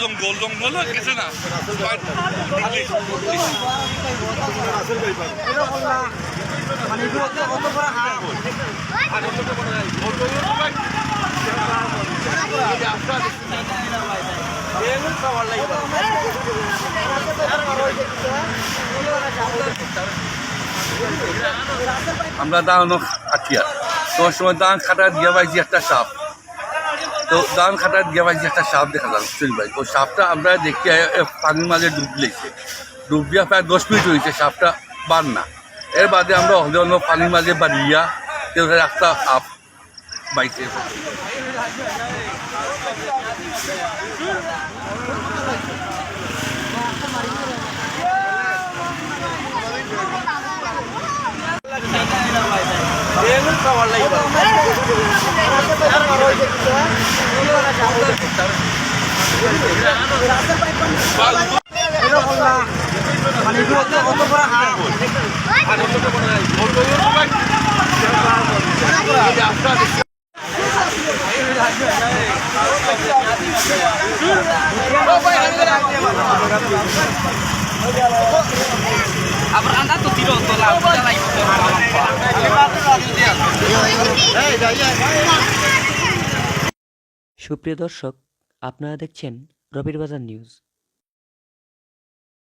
জঙ্গল জঙ্গল কিছু না আমরা দাঁড়ানো খাটিয়া তোমার সময় দান খাটা দিয়ে পাইছি একটা সাপ, তো দান খাটা দিয়ে পাইছি একটা সাপ দেখা যাচ্ছে ভাই। ওই সাপটা আমরা দেখি পানির মাঝে ডুব দিয়েছে, ডুব দিয়া প্রায় 10 মিনিট হয়েছে, সাপটা বার না। এর বাদে আমরা অন্য পানির মাঝে বাড়িয়া রাস্তা সাপ বাইছে। সুপ্রিয় দর্শক, আপনারা দেখছেন রবির বাজার নিউজ।